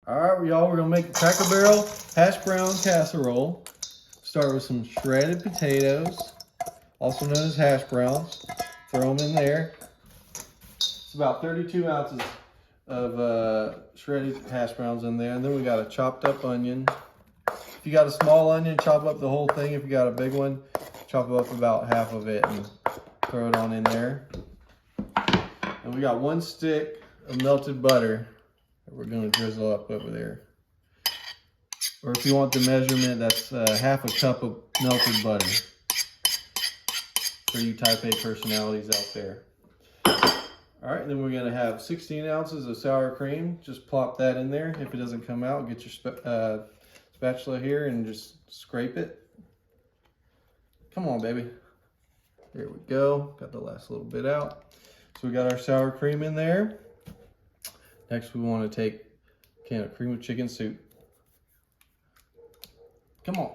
All right, y'all, we're gonna make a Cracker Barrel hash brown casserole. Start with some shredded potatoes, also known as hash browns. Throw them in there. It's about 32 ounces of shredded hash browns in there. And then we got a chopped up onion. If you got a small onion, chop up the whole thing. If you got a big one, chop up about half of it and throw it on in there. And we got 1 stick of melted butter that we're gonna drizzle up over there. Or if you want the measurement, that's half a cup of melted butter for you type A personalities out there. All right, then we're gonna have 16 ounces of sour cream. Just plop that in there. If it doesn't come out, get your spatula here and just scrape it. Come on, baby. There we go. Got the last little bit out. So we got our sour cream in there. Next, we want to take a can of cream of chicken soup. Come on.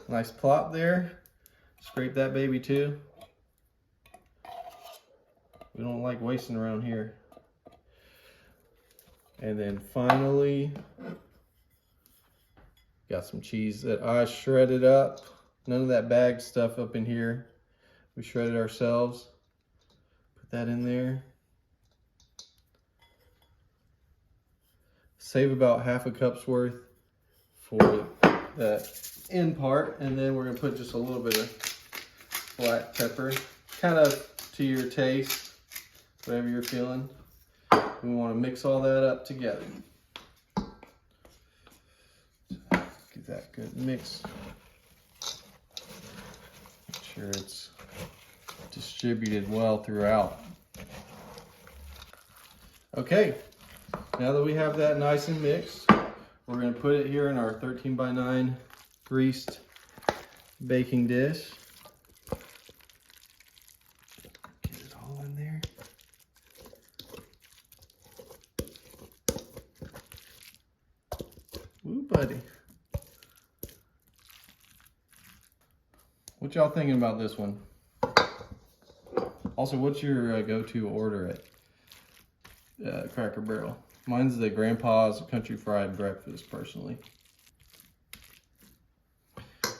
Nice plop there. Scrape that baby too. We don't like wasting around here. And then finally, got some cheese that I shredded up. None of that bagged stuff up in here. We shredded ourselves. Put that in there. Save about half a cup's worth for that end part. And then we're gonna put just a little bit of black pepper, kind of to your taste, whatever you're feeling. We wanna mix all that up together. Get that good mix. Make sure it's distributed well throughout. Okay, now that we have that nice and mixed, we're gonna put it here in our 13 by 9 greased baking dish. Get it all in there. Ooh, buddy. What y'all thinking about this one? Also, what's your go-to order at Cracker Barrel? Mine's the Grandpa's Country Fried Breakfast, personally.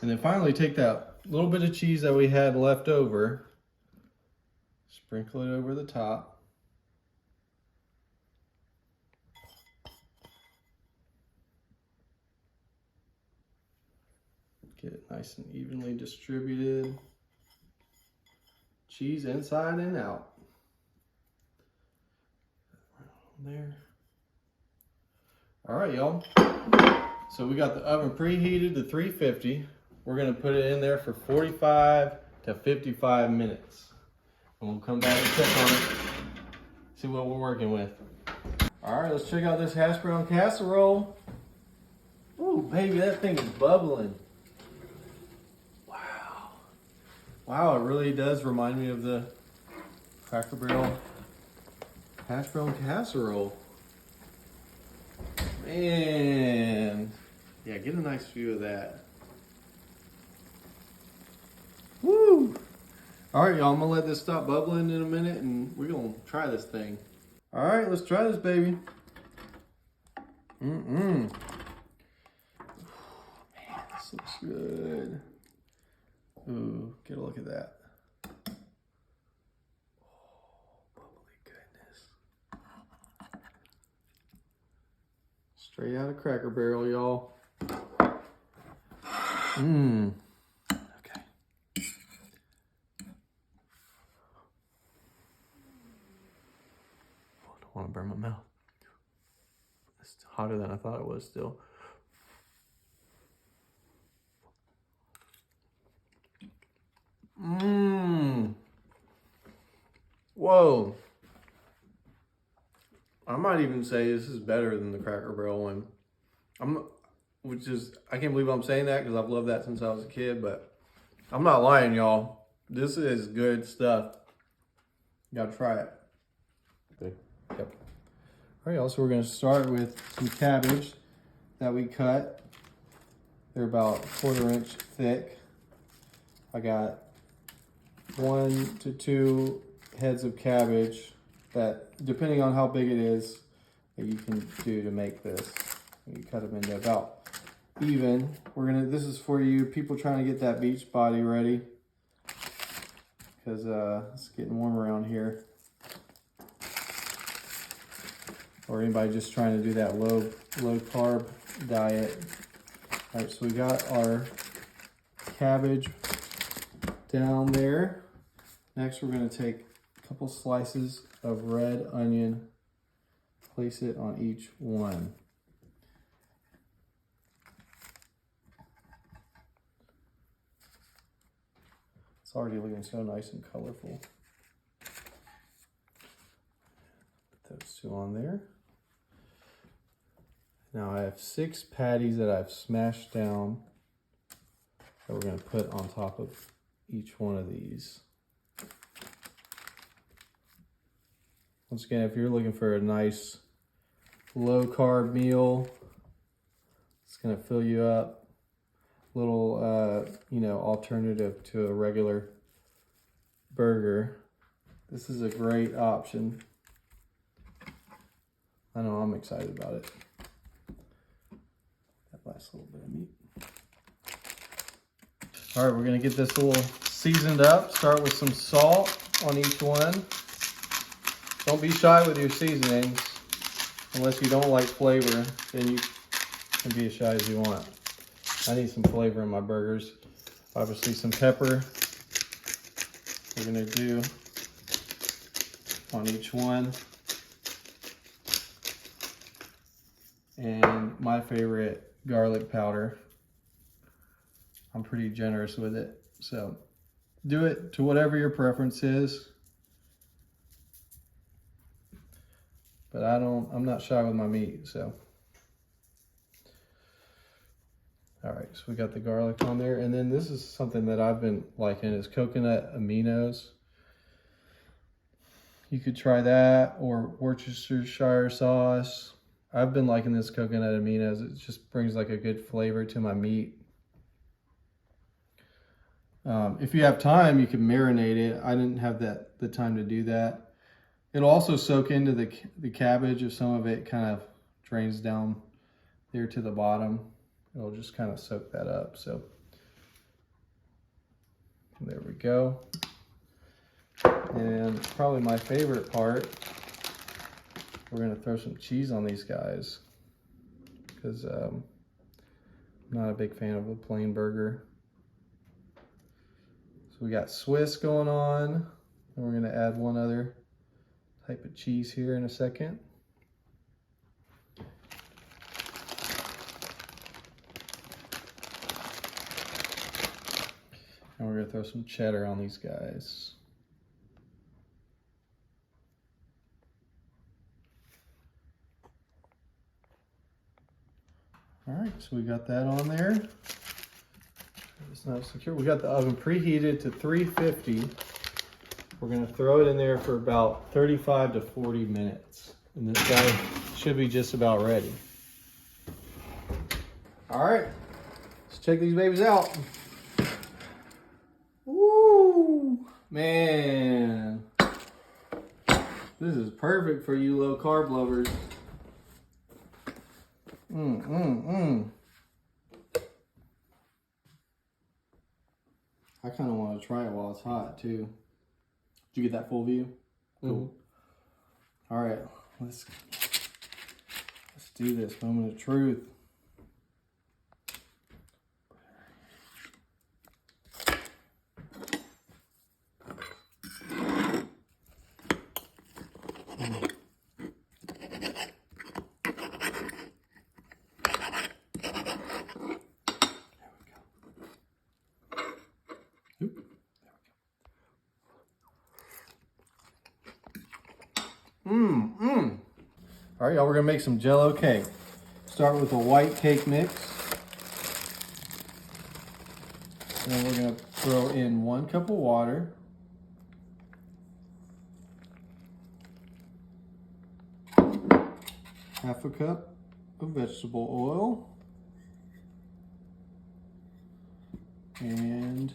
And then finally, take that little bit of cheese that we had left over, sprinkle it over the top. Get it nice and evenly distributed. Cheese inside and out. There. All right, y'all. So we got the oven preheated to 350. We're gonna put it in there for 45 to 55 minutes. And we'll come back and check on it, see what we're working with. All right, let's check out this hash brown casserole. Ooh, baby, that thing is bubbling. Wow. Wow, it really does remind me of the Cracker Barrel hash brown casserole. Man. Yeah, get a nice view of that. Woo! All right, y'all, I'm gonna let this stop bubbling in a minute and we're gonna try this thing. All right, let's try this, baby. Man, this looks good. Ooh, get a look at that. Straight out of Cracker Barrel, y'all. Okay. Oh, I don't want to burn my mouth. It's hotter than I thought it was still. Whoa. I might even say this is better than the Cracker Barrel one. I can't believe I'm saying that because I've loved that since I was a kid, but I'm not lying, y'all. This is good stuff. You gotta try it. Okay. Yep. All right, y'all, so we're gonna start with some cabbage that we cut. They're about 1/4 inch thick. I got 1 to 2 heads of cabbage that, depending on how big it is, that you can do to make this. You cut them into about even. This is for you people trying to get that beach body ready, because it's getting warm around here. Or anybody just trying to do that low carb diet. All right, so we got our cabbage down there. Next, we're gonna take a couple slices of red onion, place it on each one. It's already looking so nice and colorful. Put those two on there. Now I have 6 patties that I've smashed down that we're going to put on top of each one of these. Once again, if you're looking for a nice low carb meal, it's going to fill you up. Little, alternative to a regular burger. This is a great option. I know I'm excited about it. Last little bit of meat. All right, we're gonna get this a little seasoned up. Start with some salt on each one. Don't be shy with your seasonings. Unless you don't like flavor, then you can be as shy as you want. I need some flavor in my burgers. Obviously some pepper. We're gonna do on each one. And my favorite, garlic powder. I'm pretty generous with it, so do it to whatever your preference is. But I'm not shy with my meat, so. All right, so we got the garlic on there, and then this is something that I've been liking, is coconut aminos. You could try that, or Worcestershire sauce. I've been liking this coconut aminos. It just brings like a good flavor to my meat. If you have time, you can marinate it. I didn't have the time to do that. It'll also soak into the cabbage if some of it kind of drains down there to the bottom. It'll just kind of soak that up. So there we go. And probably my favorite part, we're gonna throw some cheese on these guys, because I'm not a big fan of a plain burger. So we got Swiss going on, and we're gonna add one other type of cheese here in a second. And we're gonna throw some cheddar on these guys. All right, so we got that on there. It's not secure. We got the oven preheated to 350. We're gonna throw it in there for about 35 to 40 minutes. And this guy should be just about ready. All right, let's check these babies out. Woo, man. This is perfect for you low carb lovers. I kind of want to try it while it's hot too. Did you get that full view? Cool. All right, let's do this. Moment of truth. All right, y'all, we're gonna make some Jello cake. Start with a white cake mix. And then we're gonna throw in 1 cup of water. Half a cup of vegetable oil. And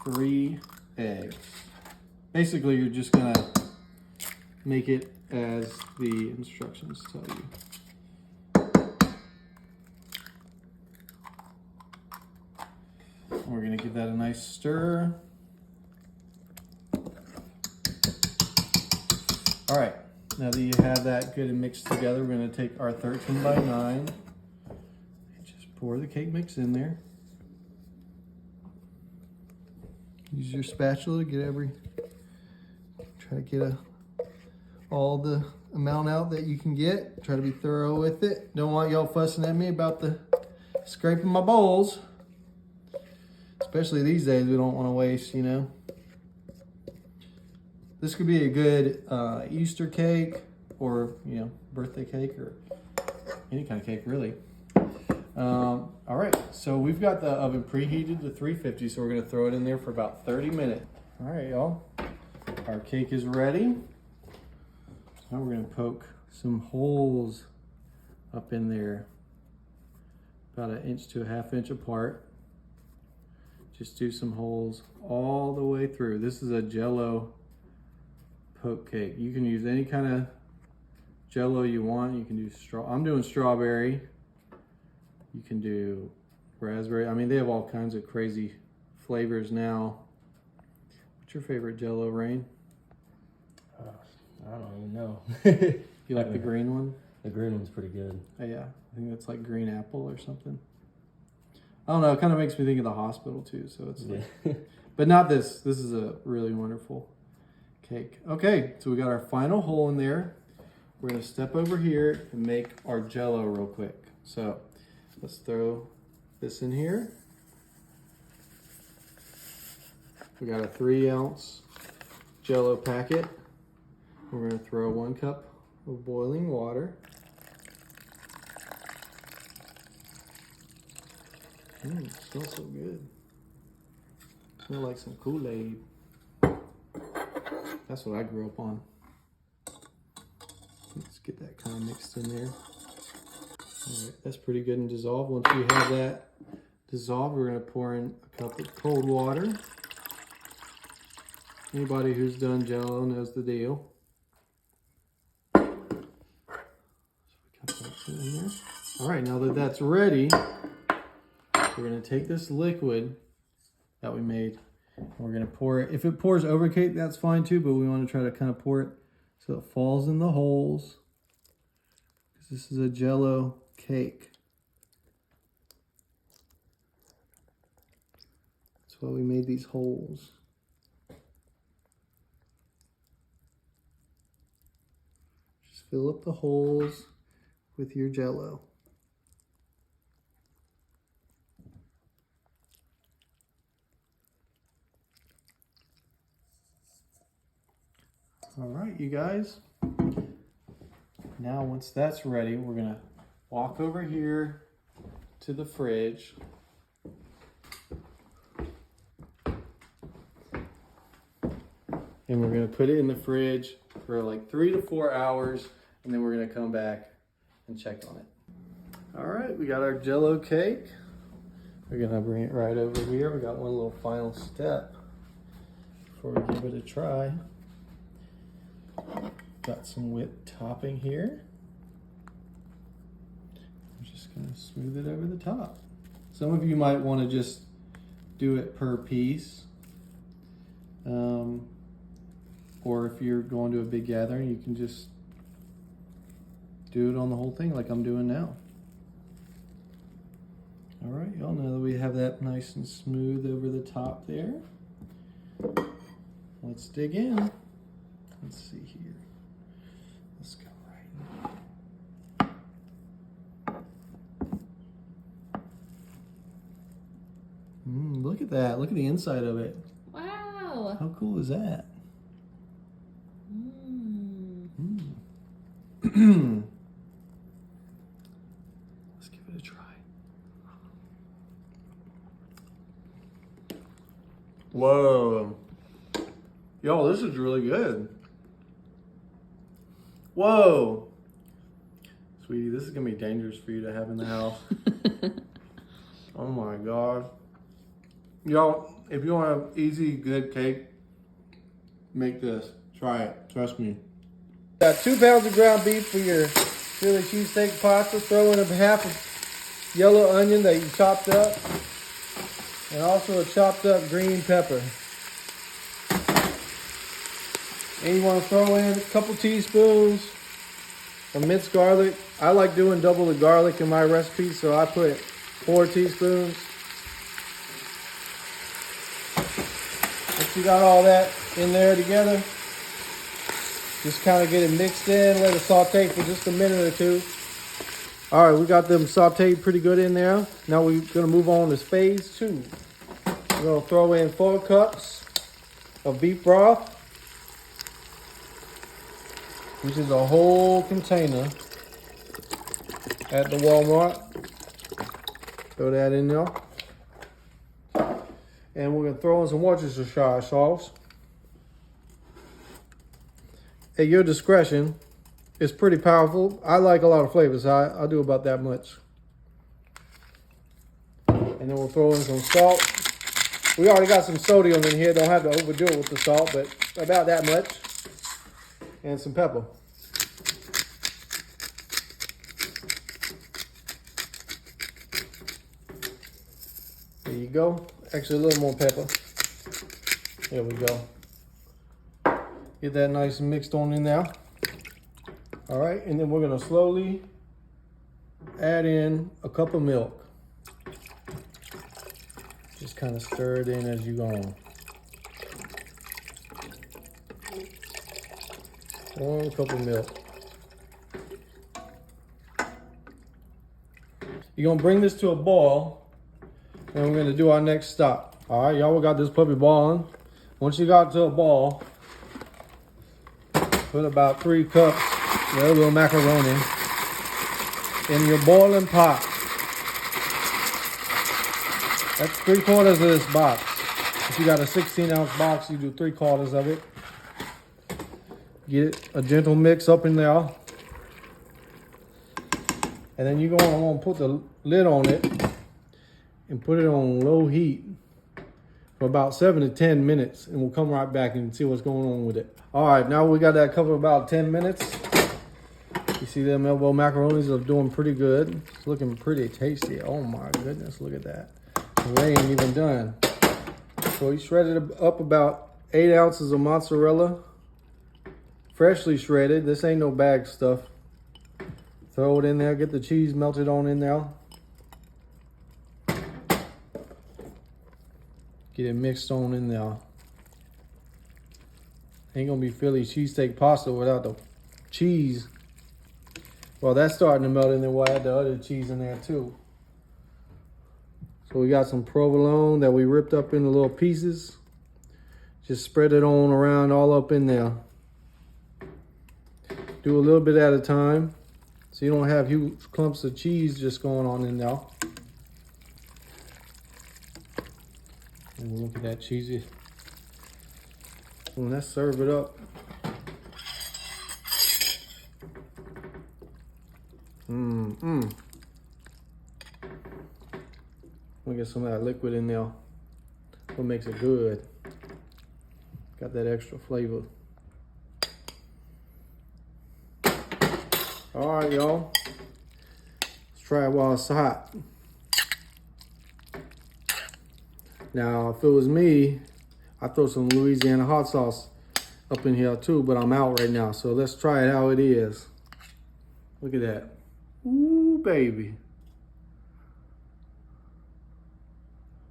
3 eggs. Basically, you're just gonna make it as the instructions tell you. We're gonna give that a nice stir. All right, now that you have that good and mixed together, we're gonna take our 13 by 9 and just pour the cake mix in there. Use your spatula to get try to get all the amount out that you can get. Try to be thorough with it. Don't want y'all fussing at me about the scraping my bowls. Especially these days, we don't want to waste, you know. This could be a good Easter cake or, you know, birthday cake or any kind of cake, really. All right, so we've got the oven preheated to 350, so we're going to throw it in there for about 30 minutes. All right, y'all. Our cake is ready. Now we're going to poke some holes up in there, about 1 inch to 1/2 inch apart. Just do some holes all the way through. This is a Jello poke cake. You can use any kind of Jello you want. You can do I'm doing strawberry. You can do raspberry. I mean, they have all kinds of crazy flavors now. What's your favorite Jello, Rain? I don't even know. You like the green one? The green one's pretty good. Oh, yeah, I think that's like green apple or something. I don't know, it kind of makes me think of the hospital too, so it's like, but not this. This is a really wonderful cake. Okay, so we got our final hole in there. We're gonna step over here and make our Jello real quick. So let's throw this in here. We got a 3-ounce Jello packet. We're gonna throw 1 cup of boiling water. It smells so good. Smells like some Kool-Aid. That's what I grew up on. Let's get that kind of mixed in there. All right, that's pretty good and dissolved. Once we have that dissolved, we're gonna pour in a cup of cold water. Anybody who's done Jello knows the deal. So we got that in there. All right, now that that's ready, we're gonna take this liquid that we made, and we're gonna pour it. If it pours over cake, that's fine too, but we wanna try to kind of pour it so it falls in the holes, because this is a Jello cake. That's why we made these holes. Just fill up the holes with your Jello. All right, you guys. Now, once that's ready, we're gonna walk over here to the fridge. And we're gonna put it in the fridge for like 3 to 4 hours, and then we're gonna come back and check on it. All right, we got our Jello cake. We're gonna bring it right over here. We got one little final step before we give it a try. Got some whipped topping here. I'm just gonna smooth it over the top. Some of you might want to just do it per piece. Or if you're going to a big gathering, you can just do it on the whole thing like I'm doing now. All right, y'all, know that we have that nice and smooth over the top there. Let's dig in. Let's see here. Let's go right now. Look at that. Look at the inside of it. Wow. How cool is that? Let's give it a try. Whoa. Y'all, this is really good. Whoa. Sweetie, this is gonna be dangerous for you to have in the house. Oh my gosh. Y'all, if you want an easy, good cake, make this. Try it. Trust me. Got 2 pounds of ground beef for your Philly cheesesteak pasta. Throw in a half a yellow onion that you chopped up. And also a chopped up green pepper. And you want to throw in a couple teaspoons of minced garlic. I like doing double the garlic in my recipe, so I put 4 teaspoons. Once you got all that in there together, just kind of get it mixed in, let it saute for just a minute or 2. All right, we got them sauteed pretty good in there. Now we're gonna move on to phase 2. We're gonna throw in 4 cups of beef broth, which is a whole container at the Walmart. Throw that in there. And we're gonna throw in some Worcestershire sauce. At your discretion. It's pretty powerful. I like a lot of flavors, so I'll do about that much. And then we'll throw in some salt. We already got some sodium in here. Don't have to overdo it with the salt, but about that much. And some pepper. There you go. Actually, a little more pepper. There we go. Get that nice and mixed on in there. All right, and then we're gonna slowly add in a cup of milk. Just kind of stir it in as you go on. 1 cup of milk. You're gonna bring this to a boil, and we're gonna do our next stop. All right, y'all, we got this puppy boiling. Once you got to a boil, put about 3 cups of little macaroni in your boiling pot. That's 3/4 of this box. If you got a 16-ounce box, you do 3/4 of it. Get a gentle mix up in there. And then you're gonna put the lid on it and put it on low heat for about 7 to 10 minutes. And we'll come right back and see what's going on with it. All right, now we got that covered about 10 minutes. You see them elbow macaronis are doing pretty good. It's looking pretty tasty. Oh my goodness, look at that. They ain't even done. So we shredded up about 8 ounces of mozzarella. Freshly shredded. This ain't no bag stuff. Throw it in there, get the cheese melted on in there. Get it mixed on in there. Ain't gonna be Philly cheesesteak pasta without the cheese. Well, that's starting to melt in there. We'll add the other cheese in there too. So we got some provolone that we ripped up into little pieces. Just spread it on around all up in there. Do a little bit at a time, so you don't have huge clumps of cheese just going on in there. And look at that cheesy. Well, let's serve it up. We'll get some of that liquid in there. What makes it good. Got that extra flavor. All right, y'all. Let's try it while it's hot. Now, if it was me, I'd throw some Louisiana hot sauce up in here too, but I'm out right now. So let's try it how it is. Look at that. Ooh, baby.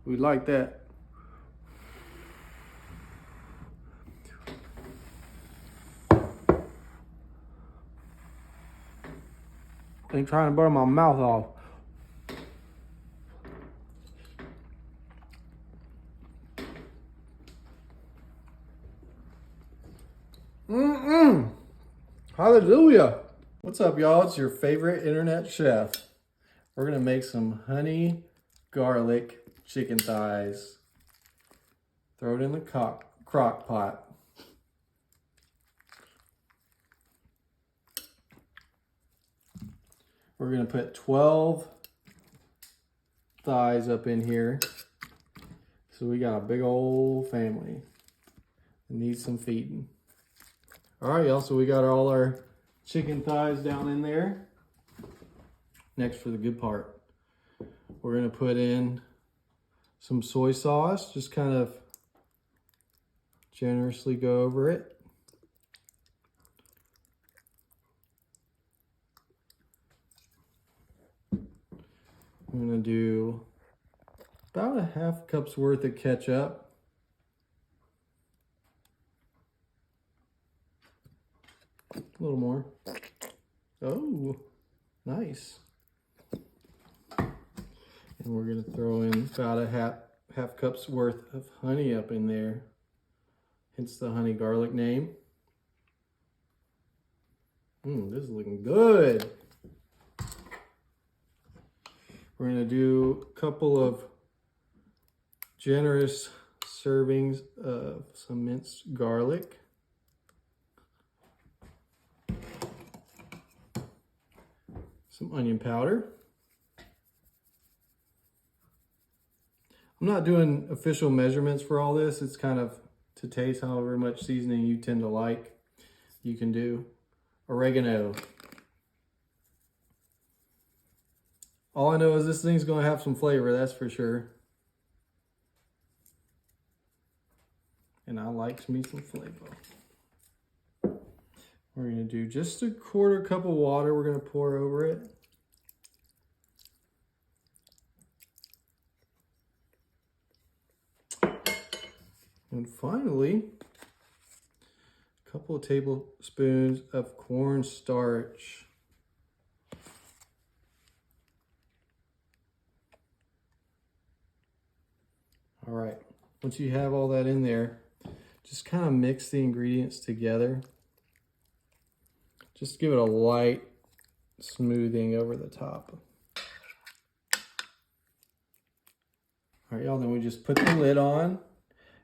We like that. Ain't trying to burn my mouth off. Hallelujah. What's up, y'all? It's your favorite internet chef. We're gonna make some honey garlic chicken thighs. Throw it in the crock pot. We're gonna put 12 thighs up in here. So we got a big old family that needs some feeding. All right, y'all, so we got all our chicken thighs down in there. Next, for the good part, we're gonna put in some soy sauce, just kind of generously go over it. I'm gonna do about a half cup's worth of ketchup. A little more. Oh, nice. And we're gonna throw in about a half cup's worth of honey up in there. Hence the honey garlic name. This is looking good. We're gonna do a couple of generous servings of some minced garlic. Some onion powder. I'm not doing official measurements for all this. It's kind of to taste, however much seasoning you tend to like, you can do. Oregano. All I know is this thing's gonna have some flavor, that's for sure. And I like me some flavor. We're gonna do just a quarter cup of water we're gonna pour over it. And finally, a couple of tablespoons of cornstarch. All right, once you have all that in there, just kind of mix the ingredients together. Just give it a light smoothing over the top. All right, y'all, then we just put the lid on,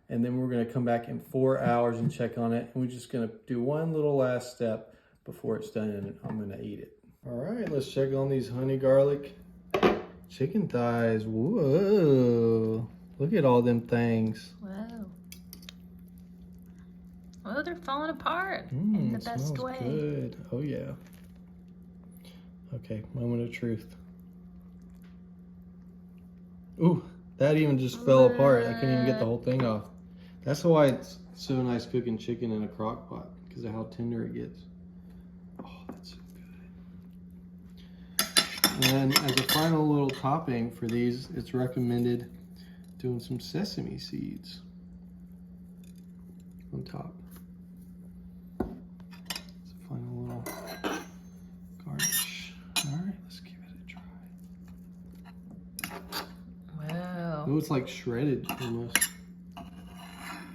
and then we're gonna come back in 4 hours and check on it. And we're just gonna do one little last step before it's done, and I'm gonna eat it. All right, let's check on these honey garlic chicken thighs. Whoa, look at all them things. Whoa. Oh, they're falling apart in the best way. Good. Oh yeah. Okay, moment of truth. Ooh, that even just fell apart. I couldn't even get the whole thing off. That's why it's so nice cooking chicken in a crock pot, because of how tender it gets. Oh, that's so good. And then as a final little topping for these, it's recommended doing some sesame seeds on top. It's a final little garnish. All right, let's give it a try. Wow. Oh, it's like shredded almost.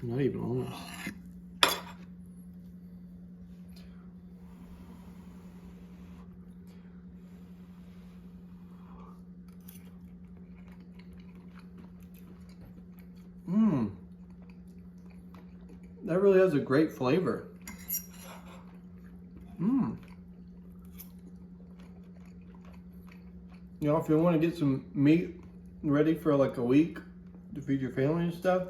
Not even almost. That really has a great flavor. You know, if you want to get some meat ready for like a week to feed your family and stuff,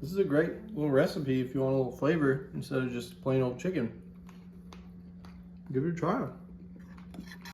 this is a great little recipe if you want a little flavor instead of just plain old chicken. Give it a try.